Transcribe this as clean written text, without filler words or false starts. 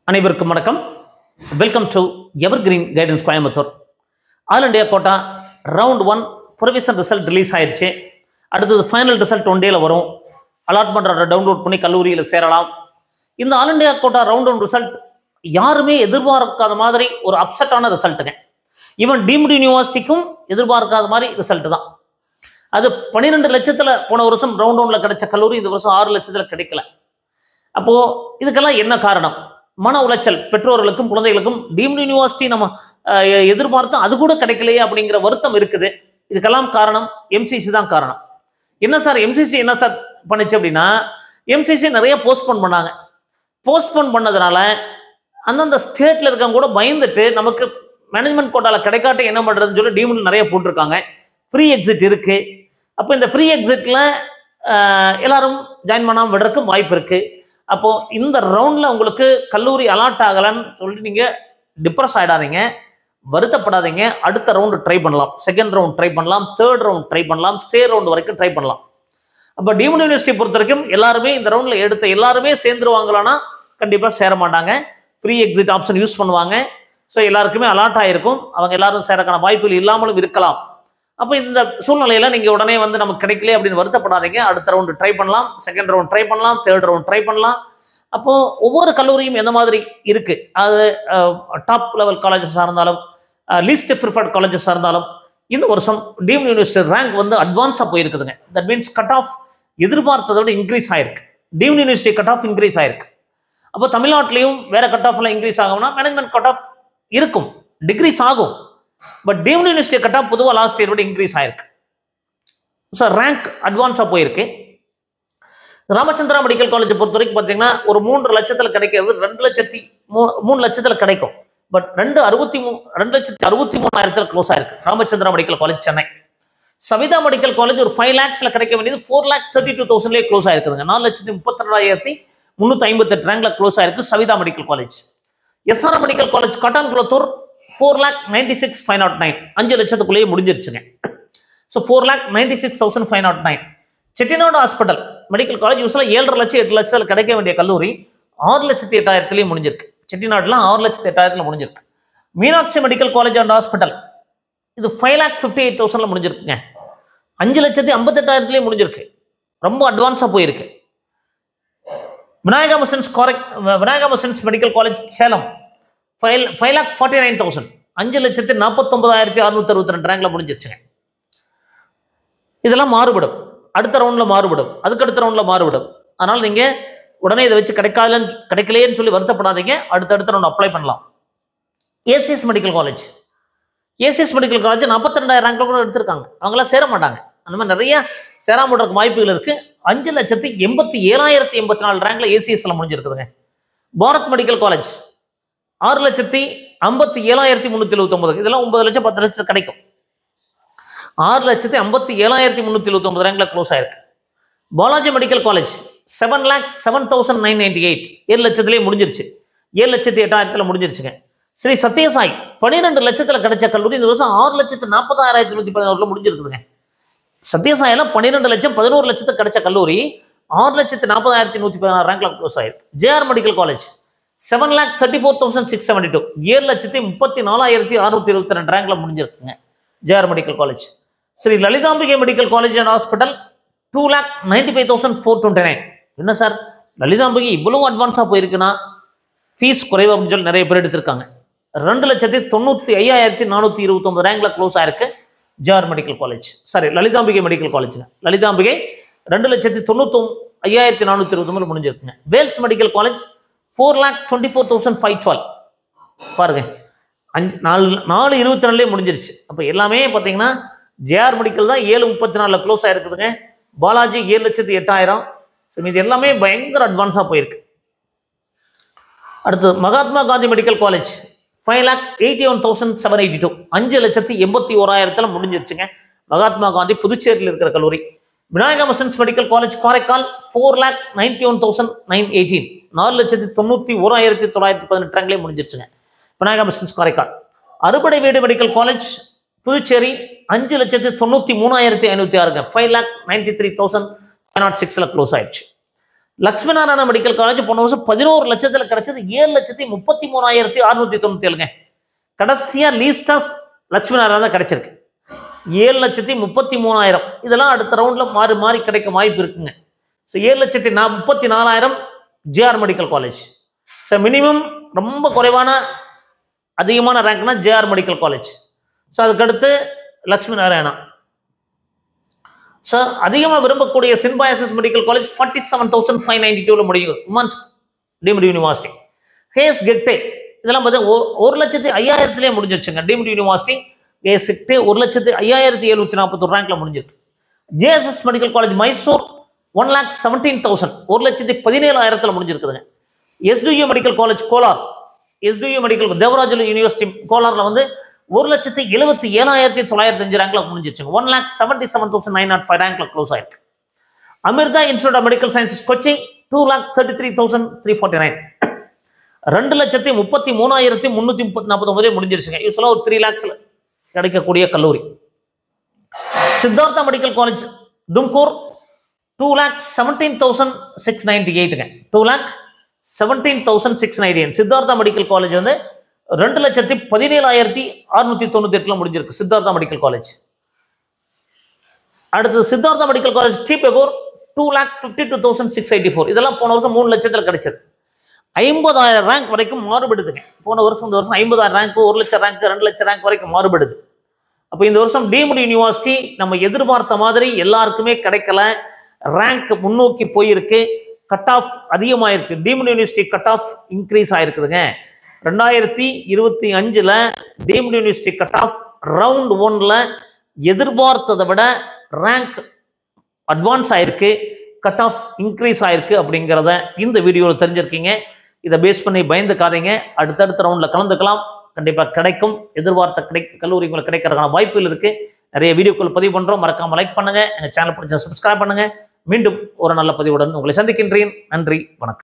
அனைவருக்கும் வணக்கம். Welcome to evergreen guidance Coimbatore. All India quota round 1 provision result release ஆயிடுச்சு. அடுத்தது ஃபைனல் ரிசல்ட் 1 டேல வரும். அலாட்மெண்ட் டவுன்லோட் பண்ணி கல்லூரியில் சேரலாம். இந்த all India quota round 1 result யாருமே எதிர்பார்க்காத மாதிரி ஒரு அப்செட்டான ரிசல்ட்டுங்க. ஈவன் டீம்டு யூனிவர்சிட்டிக்கும் எதிர்பார்க்காத மாதிரி ரிசல்ட் தான். அது 12 லட்சத்தில் போன வருஷம் ரவுண்ட் 1ல கிடைச்ச கல்லூரி இந்த வருஷம் 6 லட்சத்தில் கிடைக்கல. அப்போ இதுக்கெல்லாம் என்ன காரணம்? மன உளைச்சல் பெற்றோர்களுக்கும் குழந்தைகளுக்கும். டீம்டு யூனிவர்சிட்டி நம்ம எதிர்பார்த்தோம், அது கூட கிடைக்கலையே அப்படிங்கிற வருத்தம் இருக்குது. இதுக்கெல்லாம் காரணம் எம்சிசி தான் காரணம். என்ன சார் எம்சிசி என்ன சார் பண்ணுச்சு அப்படின்னா, எம்சிசி நிறைய போஸ்ட்போன் பண்ணாங்க. போஸ்ட்போன் பண்ணதுனால அந்தந்த ஸ்டேட்ல இருக்கவங்க கூட பயந்துட்டு நமக்கு மேனேஜ்மெண்ட் கோட்டால கிடைக்காட்ட என்ன பண்றதுன்னு சொல்லி டீம்டு நிறைய போட்டிருக்காங்க. ஃப்ரீ எக்ஸிட் இருக்கு. அப்போ இந்த ஃப்ரீ எக்ஸிட்ல எல்லாரும் ஜாயின் பண்ணாமல் விடுறதுக்கு வாய்ப்பு இருக்கு. அப்போ இந்த ரவுண்ட்ல உங்களுக்கு கல்லூரி அலாட் ஆகலன்னு சொல்லி நீங்க டிப்ரெஸ் ஆயிடாதீங்க, வருத்தப்படாதீங்க. அடுத்த ரவுண்டு ட்ரை பண்ணலாம், செகண்ட் ரவுண்ட் ட்ரை பண்ணலாம், தேர்ட் ரவுண்ட் ட்ரை பண்ணலாம், ஸ்டே ரவுண்ட் வரைக்கும் ட்ரை பண்ணலாம். அப்போ டீம்டு யூனிவர்சிட்டி பொறுத்த வரைக்கும் எல்லாருமே இந்த ரவுண்ட்ல எடுத்த எல்லாருமே சேர்ந்துருவாங்களான்னா கண்டிப்பா சேர மாட்டாங்க. ஃப்ரீ எக்ஸிட் ஆப்ஷன் யூஸ் பண்ணுவாங்க. ஸோ எல்லாருக்குமே அலாட் ஆயிருக்கும். அவங்க எல்லாரும் சேரக்கான வாய்ப்புகள் இல்லாமலும் இருக்கலாம். அப்போ இந்த சூழ்நிலையில நீங்க உடனே வந்து நமக்கு கிடைக்கல அப்படின்னு வருத்தப்படாதீங்க. அடுத்த ரவுண்டு ட்ரை பண்ணலாம், செகண்ட் ரவுண்ட் ட்ரை பண்ணலாம், தேர்ட் ரவுண்ட் ட்ரை பண்ணலாம். அப்போ ஒவ்வொரு கல்லூரியும் எந்த மாதிரி இருக்கு, அது டாப் லெவல் காலேஜஸாக இருந்தாலும் லீஸ்ட் ப்ரிஃபர்ட் காலேஜஸாக இருந்தாலும் இந்த வருஷம் டீம்டு யூனிவர்சிட்டி ரேங்க் வந்து அட்வான்ஸாக போயிருக்குதுங்க. தட் மீன்ஸ் கட் ஆஃப் எதிர்பார்த்ததை விட இன்க்ரீஸ் ஆயிருக்கு. Deemed university cut off increase ஆயிருக்கு. அப்போ தமிழ்நாட்டிலையும் வேற கட் ஆஃப்ல இன்க்ரீஸ் ஆகும்னா மேனேஜ்மெண்ட் கட் ஆஃப் இருக்கும், டிக்ரீஸ் ஆகும். But deemed university cut of பொதுவாக லாஸ்ட் இயர் விட இன்க்ரீஸ் ஆயிருக்கு. ஸோ ரேங்க் அட்வான்ஸாக போயிருக்கு. ராமச்சந்திரா மெடிக்கல் காலேஜ் பொறுத்த வரைக்கும் பார்த்தீங்கன்னா ஒரு 3 லட்சத்தில் கிடைக்கிறது 3 லட்சத்தில் கிடைக்கும். பட் 2,63,000 க்ளோஸ் ஆயிருக்கு Ramachandra medical college Chennai. Saveetha medical college ஒரு 5 lakhsல கிடைக்க வேண்டியது 4,32,000 க்ளோஸ் ஆயிருக்குதுங்க. 4,32,358 ரேங்க்ல க்ளோஸ் ஆயிருக்கு Saveetha medical college. SRM medical college Kattankulathur 4,96,509 5 லட்சத்துக்குள்ளேயே முடிஞ்சிருச்சுங்க. So 4,96,509. Chettinad hospital medical college யூஸ்வலாக 7.5 லட்சம் 8 லட்சத்தில் கிடைக்க வேண்டிய கல்லூரி 6,08,000 முடிஞ்சிருக்கு. செட்டிநாடுல 6,08,000 முடிஞ்சிருக்கு. Meenakshi medical college and hospital இது 5,58,000 முடிஞ்சிருக்குங்க. 5,58,000 முடிஞ்சிருக்கு. ரொம்ப அட்வான்ஸாக போயிருக்கு. Vinayaka missions medical college Salem 5,49,000 5,49,662 ரேங்க்ல முடிஞ்சிருச்சுங்க. இதெல்லாம் மாறுபடும், அடுத்த ரவுண்ட்ல மாறுபடும், அதுக்கடுத்த ரவுண்ட்ல மாறுபடும். அதனால நீங்க உடனே இதை வச்சு கிடைக்கலையேன்னு சொல்லி வருத்தப்படாதீங்க. அடுத்தடுத்த ரவுண்ட் அப்ளை பண்ணலாம். ஏசிஎஸ் மெடிக்கல் காலேஜ் 42,000 ரேங்க்ல கூட எடுத்திருக்காங்க. அவங்களாம் சேர மாட்டாங்க. அந்த மாதிரி நிறைய சேராம விடுறதுக்கு வாய்ப்புகள் இருக்கு. 5,87,084 ரேங்க்ல ஏசிஎஸ்ல முடிஞ்சிருக்குதுங்க. பாரத் மெடிக்கல் காலேஜ் 6,57,379 இதெல்லாம் 9 லட்சம் 10 லட்சம் கிடைக்கும். 6,57,379 ரேங்க்ல க்ளோஸ் ஆயிருக்கு. பாலாஜி மெடிக்கல் காலேஜ் 7,07,998 7 லட்சத்திலேயே முடிஞ்சிருச்சு. 7,08,000 முடிஞ்சிருச்சுங்க. ஸ்ரீ சத்யசாய் 12 லட்சத்தில் கிடைச்ச கல்லூரி இந்த வருஷம் 6,46,111 முடிஞ்சிருக்குதுங்க. சத்யசாயில 12 லட்சம் 11 லட்சத்துக்கு கிடைச்ச கல்லூரி 6,40,116 ரேங்க்ல க்ளோஸ் ஆயிருக்கு. ஜேஆர் மெடிக்கல் காலேஜ் 7,34,672 7,34,622 ரேங்க்ல முடிஞ்சிருக்குங்க. JR medical college. Sri Lalithambigai medical college and hospital 2,95,429. என்ன சார் லலிதாம்பிகை இவ்வளவு அட்வான்ஸா போயிருக்குன்னா ஃபீஸ் குறைவு அப்படின்னு சொல்லி நிறைய பேர் எடுத்திருக்காங்க. 2,95,429 ரேங்க்ல க்ளோஸ் ஆயிருக்கு JR medical college. Sorry Lalithambigai medical college. Lalithambigai 2,95,429 முடிஞ்சிருக்குங்க. வேல்ஸ் மெடிக்கல் காலேஜ் 4,24,512 பாருங்க 4,22 முடிஞ்சிருச்சு. அப்போ எல்லாமே பார்த்தீங்கன்னா ஜேஆர் மெடிக்கல் தான் 7,34 க்ளோஸ் ஆயிருக்குதுங்க. பாலாஜி 7,08,000. இது எல்லாமே பயங்கர அட்வான்ஸாக போயிருக்கு. அடுத்து மகாத்மா காந்தி மெடிக்கல் காலேஜ் 5,81,782 5,81,000 முடிஞ்சிருச்சுங்க. மகாத்மா காந்தி புதுச்சேரியில் இருக்கிற கல்லூரி. Vinayaka missions medical college Karaikal 4,91,918 4,91,918 ரேங்க்லேயே முடிஞ்சிருச்சுங்க. Vinayaka missions Karaikal. Arupadai Veedu medical college Puducherry 5,93,506 5,93,506 close ஆயிடுச்சு. லட்சுமி நாராயண மெடிக்கல் காலேஜ் போன வருஷம் 11 லட்சத்தில் கிடைச்சது 7,33,697. கடைசியா லீஸ்டாஸ் லட்சுமி நாராயண தான் கிடைச்சிருக்கு 7,33,000. இதெல்லாம் அடுத்த ரவுண்ட்ல மாறி மாறி கிடைக்க வாய்ப்பு இருக்குங்க. So 7,34,000 JR medical college. So minimum ரொம்ப குறைவான அதிகமான ரேங்க்னா ஜேஆர் மெடிக்கல் காலேஜ். ஸோ அதுக்கடுத்து லட்சுமி நாராயணா. ஸோ அதிகமாக விரும்பக்கூடிய சின்பாயசஸ் மெடிக்கல் காலேஜ் 47,592 முடியும். Women's deemed university. ஹேஸ் கெட்டே இதெல்லாம் பார்த்தீங்கன்னா 1,05,000 முடிஞ்சிருச்சுங்க. டீம்டு யூனிவர்சிட்டி ஹேஸ் கெட்டே 1,05,741 ரேங்க்ல முடிஞ்சிருக்கு. ஜேஎஸ்எஸ் மெடிக்கல் காலேஜ் மைசூர் 1,17,000 1,17,000 முடிஞ்சிருக்குதுங்க. SDU medical college Kolar, SDU medical Devaraj university கோலார்ல வந்து 1,77,905 ரேங்க்ல முடிஞ்சிருச்சுங்க. 1,77,905 ரேங்க்ல க்ளோஸ் ஆயிருக்கு. Amrita institute of medical sciences Cochin 2,33,349 2,33,339 முடிஞ்சிருச்சுங்க. யூஸ்வலா ஒரு 3 lakhsல கிடைக்கக்கூடிய கல்லூரி. Siddhartha medical college Tumkur 2,17,698 2,17,698. Siddhartha medical college வந்து 2,17,698 முடிஞ்சிருக்கு சித்தார்த்தா மெடிக்கல் காலேஜ். அடுத்தது சித்தார்த்தா மெடிக்கல் காலேஜ் ஸ்ரீபெகூர் 2,52,684. இதெல்லாம் போன வருஷம் 3 லட்சத்தில் கிடைச்சது. 50,000 ரேங்க் வரைக்கும் மாறுபடுதுங்க. போன வருஷம் இந்த வருஷம் 50,000 ரேங்க், 1 லட்சம் ரேங்க், 2 லட்சம் ரேங்க் வரைக்கும் மாறுபடுது. அப்போ இந்த வருஷம் டீம்டு யூனிவர்சிட்டி நம்ம எதிர்பார்த்த மாதிரி எல்லாருக்குமே கிடைக்கல. ரேங்க் முன்னோக்கி போயிருக்கு. கட் ஆஃப் அதிகமாயிருக்கு. Deemed university cut off increase ஆயிருக்குதுங்க. 2025 deemed university cut off round 1ல எதிர்பார்த்ததை விட ரேங்க் அட்வான்ஸ் ஆயிருக்கு. கட் ஆஃப் இன்க்ரீஸ் ஆயிருக்கு அப்படிங்கிறத இந்த வீடியோவில் தெரிஞ்சிருக்கீங்க. இதை பேஸ் பண்ணி பயந்துக்காதீங்க. அடுத்தடுத்த ரவுண்டில் கலந்துக்கலாம். கண்டிப்பாக கிடைக்கும். எதிர்பார்த்த கல்லூரி உங்களுக்கு கிடைக்கிறதுக்கான வாய்ப்புகள் இருக்கு. நிறைய வீடியோக்கள் பதிவு பண்றோம். மறக்காம லைக் பண்ணுங்க. எங்க சேனல் பிடிச்சா சப்ஸ்கிரைப் பண்ணுங்க. மீண்டும் ஒரு நல்ல பதிவுடன் உங்களை சந்திக்கின்றேன். நன்றி, வணக்கம்.